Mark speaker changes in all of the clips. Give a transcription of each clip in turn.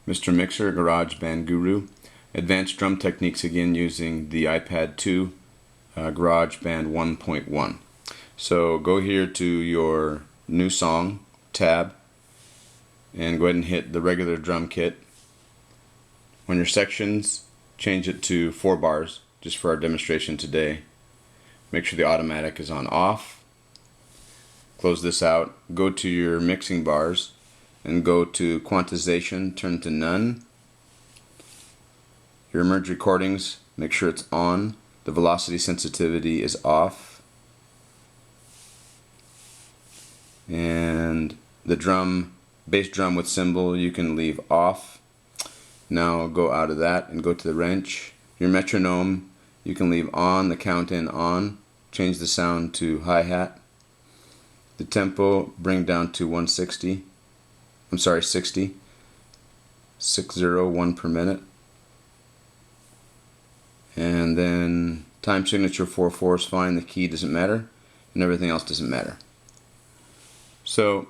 Speaker 1: Mr. Mixer, GarageBand Guru. Advanced drum techniques again using the iPad 2 GarageBand 1.1. So go here to your new song tab and go ahead and hit the regular drum kit. On your sections, change it to 4 bars just for our demonstration today. Make sure the automatic is on off. Close this out. Go to your mixing bars and go to quantization, turn to none. Your merge recordings, make sure it's on. The velocity sensitivity is off. And the drum, bass drum with cymbal, you can leave off. Now go out of that and go to the wrench. Your metronome, you can leave on, the count in on. Change the sound to hi-hat. The tempo, bring down to 160. I'm sorry, 60. 601 per minute. And then time signature 4/4 is fine. The key doesn't matter, and everything else doesn't matter. So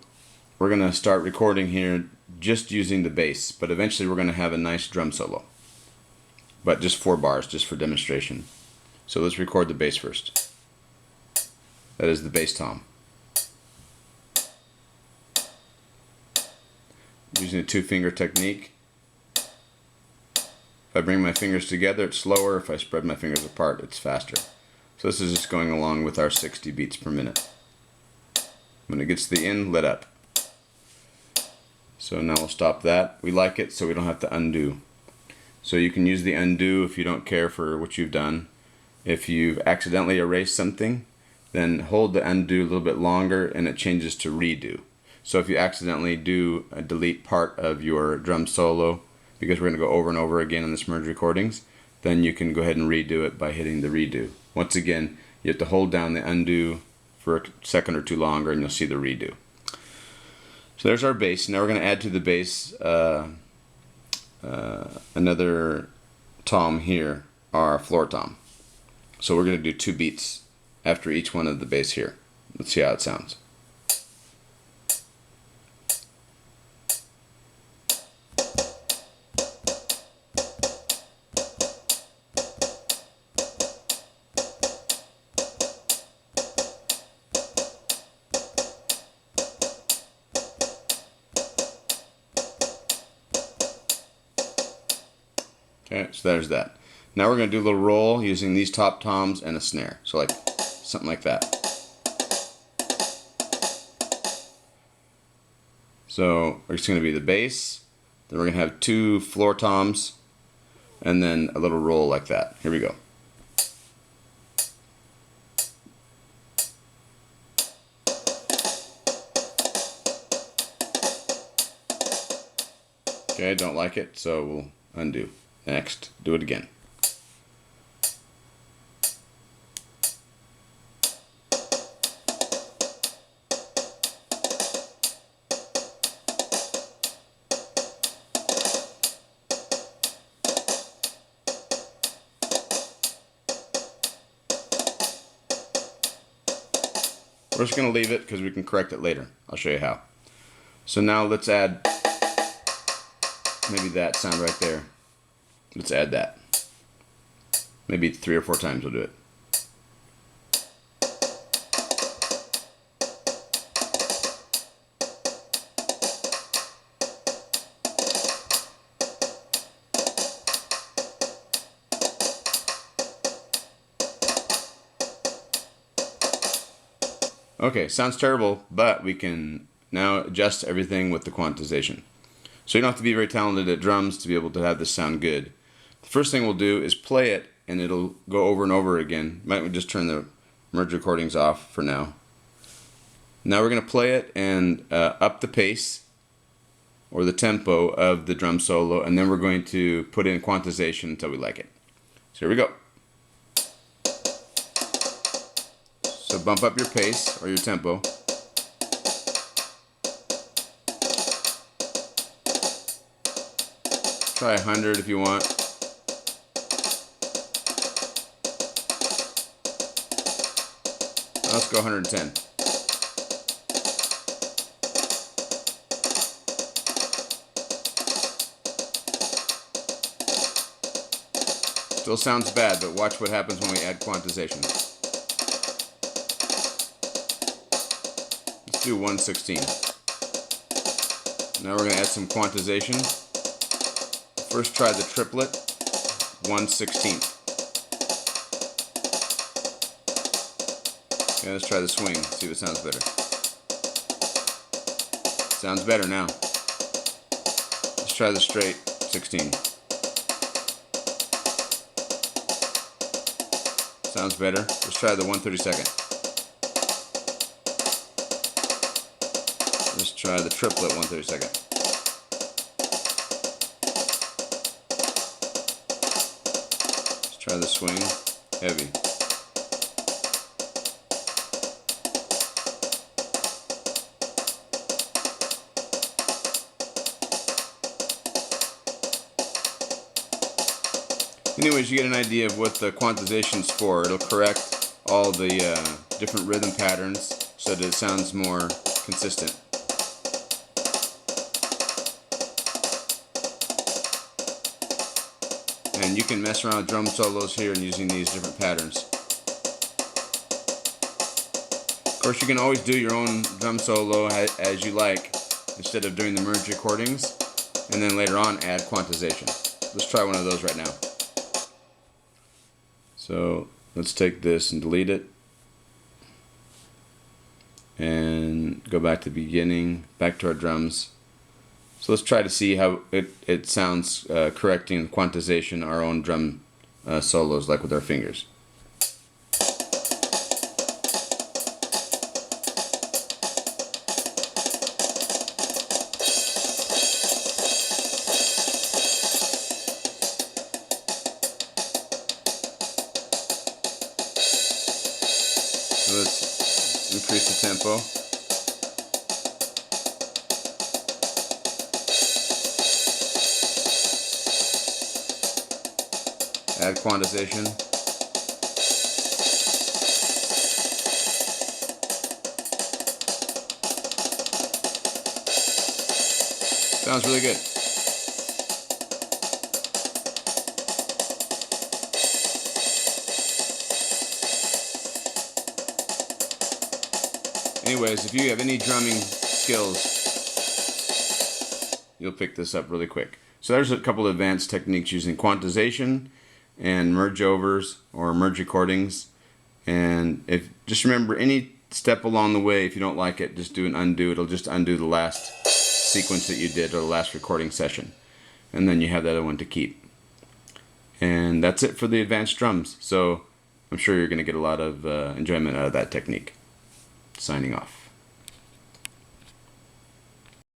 Speaker 1: we're going to start recording here just using the bass, but eventually we're going to have a nice drum solo. But just 4 bars, just for demonstration. So let's record the bass first. That is the bass tom. Using a 2-finger technique. If I bring my fingers together, it's slower. If I spread my fingers apart, it's faster. So this is just going along with our 60 beats per minute. When it gets to the end, let up. So now we'll stop that. We like it so we don't have to undo. So you can use the undo if you don't care for what you've done. If you've accidentally erased something, then hold the undo a little bit longer and it changes to redo. So if you accidentally do delete part of your drum solo, because we're going to go over and over again on this merge recordings, then you can go ahead and redo it by hitting the redo. Once again, you have to hold down the undo for a second or two longer and you'll see the redo. So there's our bass. Now we're going to add to the bass another tom here, our floor tom. So we're going to do 2 beats after each one of the bass here. Let's see how it sounds. Okay, so there's that. Now we're going to do a little roll using these top toms and a snare. So like something like that. So it's going to be the bass, then we're going to have 2 floor toms, and then a little roll like that. Here we go. Okay, don't like it, so we'll undo. Next, do it again. We're just going to leave it because we can correct it later. I'll show you how. So now let's add maybe that sound right there. Let's add that. Maybe 3 or 4 times we'll do it. Okay, sounds terrible, but we can now adjust everything with the quantization. So you don't have to be very talented at drums to be able to have this sound good. The first thing we'll do is play it, and it'll go over and over again. Might just turn the merge recordings off for now. Now we're going to play it and up the pace or the tempo of the drum solo, and then we're going to put in quantization until we like it. So here we go. So bump up your pace or your tempo. Try 100 if you want. Let's go 110. Still sounds bad, but watch what happens when we add quantization. Let's do 1/16. Now we're going to add some quantization. First try the triplet, 1/16. Okay, let's try the swing, see if it sounds better. Sounds better now. Let's try the straight, 16. Sounds better. Let's try the 1/32. Let's try the triplet 1/32. Let's try the swing, heavy. Anyways, you get an idea of what the quantization's for. It'll correct all the different rhythm patterns so that it sounds more consistent. And you can mess around with drum solos here and using these different patterns. Of course, you can always do your own drum solo as you like, instead of doing the merge recordings, and then later on add quantization. Let's try one of those right now. So let's take this and delete it, and go back to the beginning, back to our drums. So let's try to see how it sounds correcting quantization our own drum solos, like with our fingers. So let's increase the tempo. Add quantization. Sounds really good. Anyways, if you have any drumming skills, you'll pick this up really quick. So there's a couple of advanced techniques using quantization and merge overs or merge recordings. And if just remember, any step along the way, if you don't like it, just do an undo. It'll just undo the last sequence that you did or the last recording session, and then you have the other one to keep. And that's it for the advanced drums. So I'm sure you're going to get a lot of enjoyment out of that technique. Signing off.